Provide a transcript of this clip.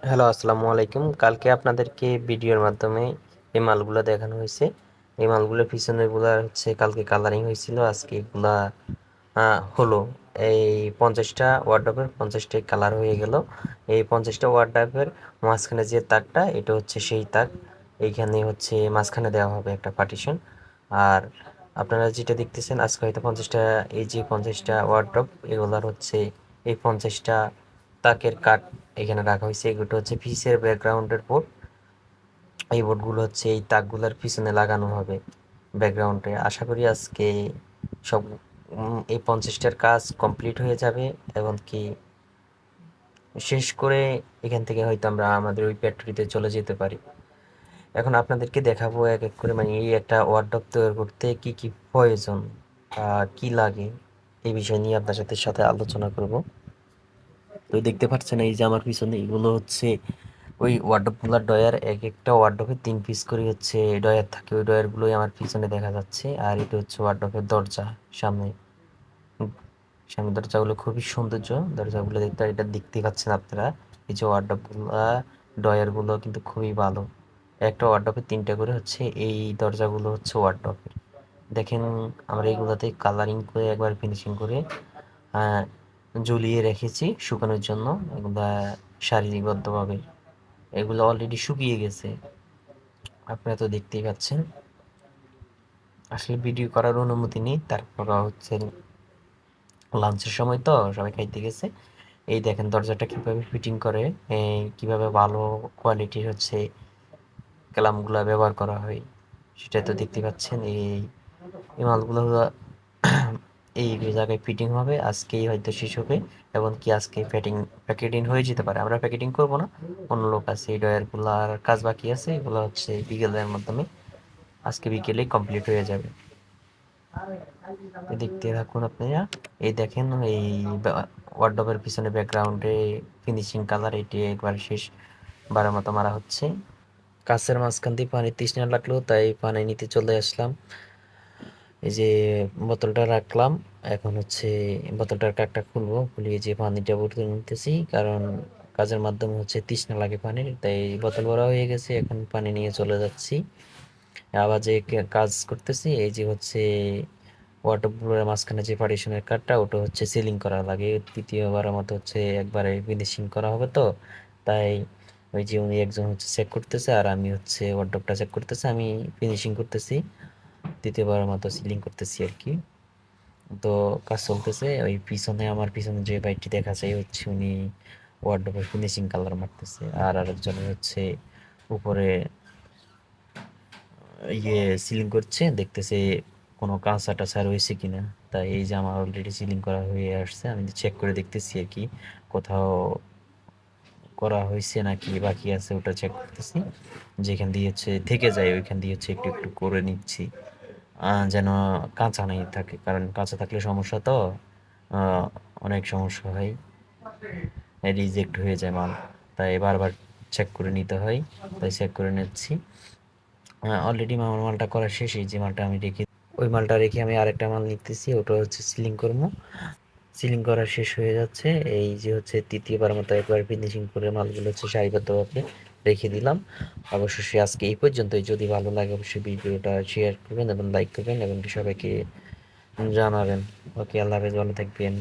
Hello, আসসালামু আলাইকুম। কালকে আপনাদেরকে ভিডিওর মাধ্যমে এই মালগুলা দেখানো হয়েছে। এই মালগুলোর পিছনেরগুলা হচ্ছে কালকে কালারিং হয়েছিল, আজকে এগুলা হলো। এই 50টা ওয়ার্ডরোবের 50টাই কালার হয়ে গেল। এই 50টা ওয়ার্ডরোবের মাঝখানে যে তাকটা, এটা হচ্ছে সেই তাক। এইখানে হচ্ছে মাঝখানে দেওয়া হবে একটা পার্টিশন। আর আপনারা যেটা দেখতেছেন আজকে হয়তো 50টা, এই যে 50টা ওয়ার্ডরোব, এগুলার হচ্ছে এই 50টা তাকের কাঠ এখানে রাখা হয়েছে। এগুলো হচ্ছে পিসের ব্যাকগ্রাউন্ডের বোর্ড। এই বোর্ডগুলো হচ্ছে এই তাকগুলোর পিছনে লাগানো হবে ব্যাকগ্রাউন্ডে। আশা করি আজকে সব এই 50টার কাজ কমপ্লিট হয়ে যাবে এবং কি শেষ করে এখান থেকে হয়তো আমরা আমাদের ওই ফ্যাক্টরিতে চলে যেতে পারি। এখন আপনাদেরকে দেখাবো এক এক করে, মানে এই একটা ওয়ার্ডরোব তৈরি করতে কি কি প্রয়োজন, কি লাগে, এই বিষয় নিয়ে আপনার সাথে আলোচনা করব। তো দেখতে পাচ্ছেন এই যে আমার পিছনে এগুলো হচ্ছে ওই ওয়ার্ডরোবগুলোর ডয়ার। এক একটা ওয়ার্ডরোবে 3 পিস করে হচ্ছে ডয়ার থাকে, ওই ডয়ারগুলোই আমার পিছনে দেখা যাচ্ছে। আর এটা হচ্ছে ওয়ার্ডরোবের দরজা। সামনে সামনে দরজাগুলো খুবই সৌন্দর্য, দরজাগুলো দেখতে, এটা দেখতে পাচ্ছেন আপনারা। এই যে ওয়ার্ডরোবগুলা, ডয়ারগুলো কিন্তু খুবই ভালো। একটা ওয়ার্ডরোবে 3টা করে হচ্ছে এই দরজাগুলো হচ্ছে ওয়ার্ডরোবের। দেখেন আমরা এইগুলাতে কালারিং করে একবার ফিনিশিং করে আহ, ঝুলিয়ে রেখেছি শুকানোর জন্য। এগুলা সারিবদ্ধভাবে এগুলো অলরেডি শুকিয়ে গেছে, আপনারা তো দেখতেই পাচ্ছেন। আসলে ভিডিও করার অনুমতি নেই, তারপর হচ্ছে লাঞ্চের সময় তো সবাই খাইতে গেছে। এই দেখেন দরজাটা কিভাবে ফিটিং করে, কিভাবে ভালো কোয়ালিটির হচ্ছে ক্যালামগুলা ব্যবহার করা হয়, সেটা তো দেখতে পাচ্ছেন। এই মালগুলো এই জায়গায় ফিটিং হবে, আজকেই হয়তো শেষ হবে এবং কি আজকে প্যাকেটিং হয়ে যেতে পারে। আমরা প্যাকেটিং করব না, অন্য লোক আছে। এই ডয়ারগুলার কাজ বাকি আছে, এগুলো হচ্ছে বিকেলের মাধ্যমে আজকে বিকেলেই কমপ্লিট হয়ে যাবে। দেখতে থাকুন আপনারা। এই দেখেন এই ওয়ার্ডরোবের পিছনে ব্যাকগ্রাউন্ডে ফিনিশিং কালার এটি একবার শেষ বারের মতো মারা হচ্ছে। কাছের মাঝখান দিয়ে পানির তৃষ্ণা লাগলো, তাই পানি নিতে চলে আসলাম। এই যে বোতলটা রাখলাম, এখন হচ্ছে বোতলটার কাকটা খুলবো, খুলিয়ে যে পানিটা ভরতে নিতেছি, কারণ কাজের মাধ্যমে হচ্ছে তৃষ্ণা লাগে পানির। তাই বোতল ভরা হয়ে গেছে, এখন পানি নিয়ে চলে যাচ্ছি। আবার যে কাজ করতেছি, এই যে হচ্ছে ওয়াটারপ্রুফের মাঝখানে যে পার্টিশনের কাঠটা, ওটা হচ্ছে সিলিং করা লাগে। তৃতীয়বারের মতো হচ্ছে একবারে ফিনিশিং করা হবে তো, তাই ওই যে উনি একজন হচ্ছে চেক করতেছে আর আমি হচ্ছে ওয়ার্ডরোবটা চেক করতেছে, আমি ফিনিশিং করতেছি, তৃতীয়বারের মতো সিলিং করতেছি আর কি। তো কাজ চলতেছে। ওই পিছনে আমার পিছনে যে বাইকটি দেখা যায় হচ্ছে উনি ওয়ার্ডরোবের ফিনিশিং কালার মারতেছে, আর আরেকজনের হচ্ছে উপরে ইয়ে সিলিং করছে, দেখতেছে কোনো কাঁচা টাচা রয়েছে কিনা। তাই এই যে আমার অলরেডি সিলিং করা হয়ে আসছে, আমি চেক করে দেখতেছি আর কি কোথাও করা হয়েছে নাকি বাকি আছে, ওটা চেক করতেছি। যেখান দিয়ে হচ্ছে থেকে যায় ওইখান দিয়ে হচ্ছে একটু একটু করে নিচ্ছি, যেন কাঁচা নাই থাকে, কারণ কাঁচা থাকলে সমস্যা তো, আহ, অনেক সমস্যা হয়, রিজেক্ট হয়ে যায় মাল। তাই বারবার চেক করে নিতে হয়, তাই চেক করে নিচ্ছি। অলরেডি আমার মালটা করা শেষ। এই যে মালটা আমি রেখে, ওই মালটা রেখে আমি আরেকটা মাল নিতেছি, ওটা হচ্ছে সিলিং করবো। সিলিং করা শেষ হয়ে যাচ্ছে। এই যে হচ্ছে তৃতীয়বার মতো একবার ফিনিশিং করে মালগুলো হচ্ছে সারিবদ্ধভাবে রেখে দিলাম। অবশ্যই আজকে এই পর্যন্তই। যদি ভালো লাগে অবশ্যই ভিডিওটা শেয়ার করবেন এবং লাইক করবেন এবং সবাইকে জানাবেন। ওকে, আল্লাহ হাফেজ, ভালো থাকবেন।